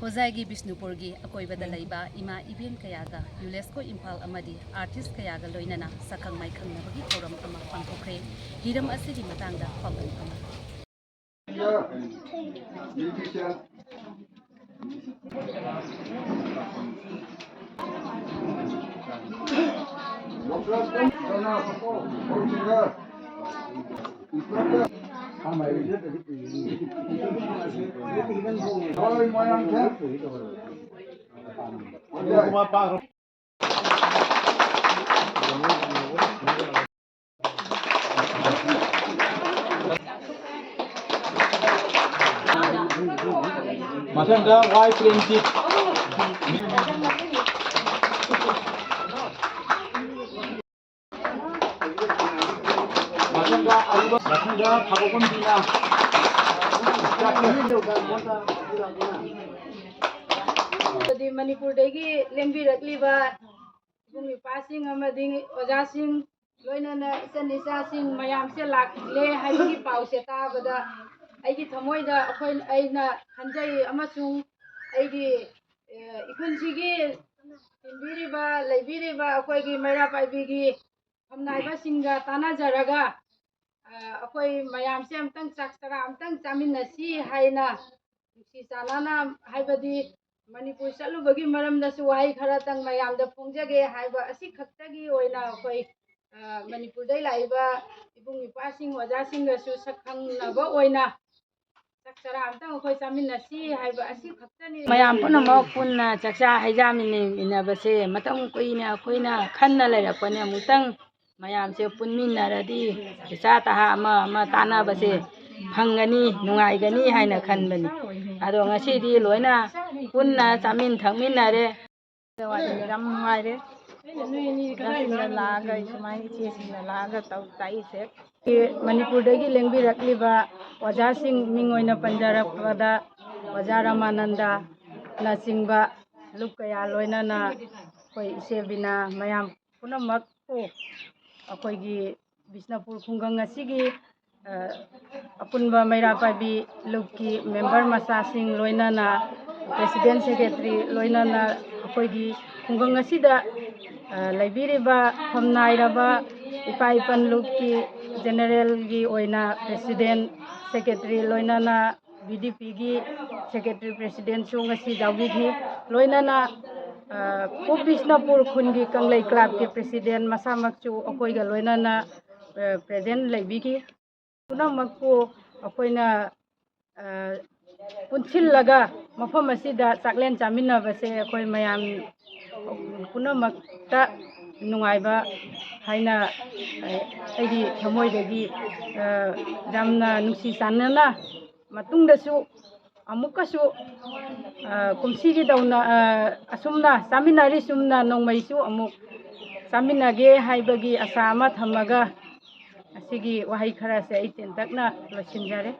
Hozai Bishnupurgi akoibada laiba ima ibin kayaga UNESCO Impal amadi artist kayaga loinana sakang mai khangnabagi thoram ama pangthokre hiram asigi matangda pamban ama Masangga white prinsip masangga phagokon dina Manipur dagi lembi rakliba bumi passing amading ojasing loinana sanisa sing mayam se lakle haigi pause tabada aigi thamoida akhoi aina khanjai amasung aigi ikunjigi timbiriba leibiriba akhoi maira paibigi hamnaiba singa tanajaraga akhoi mayam se amtang chaksara amtang chaminasi haina nusi chanana haibadi Manipur salubagi maramdasu wahai kharatang mayamda phongjage haiba asi khaktagi oina koi Manipur dai laiba ibung ipasing wajasing gasu sakhangnaba oina chaksara amtang koi chaminasi haiba asi khaktani mayam punamok punna chaksa haijamini inabase matang koina koina khanna lairakpane mutang mayam se punminnaradi isa taha ama tanabase phangani nungaigani haina khanbani ado ngasidi loina punna chamin thangminnare ram maire gasina laga ismai chesina laga tau taise Manipur dagi lengbi rakliba wajasing mingoina panjarapada wajaramananda nasingba lukaya loinana koi isebina mayam punamak ko akoigi Bishnupur khungang asigi apunba maira pabi lukki member masasing loinana president secretary loinana akoigi khungang asida laibiriba hamnairaba ipan lukki general gi oina president secretary loinana BDP gi secretary president sung asi jawbi gi loinana ko Bishnupur khungi kanglai club ke president masamakchu akoiga loinana present laibigi punamakku akoina punchillaga mafam asida chaklen chaminabase akoi mayam punamakta nungaiba haina aigi thamoidagi jamna nungsi chanana matungdasu amukasu kumsigi dauna asumna chaminari sumna nongmaisu amuk chaminage haibagi asa ama thamaga asigi wahai khara se ai tentakna losinjare।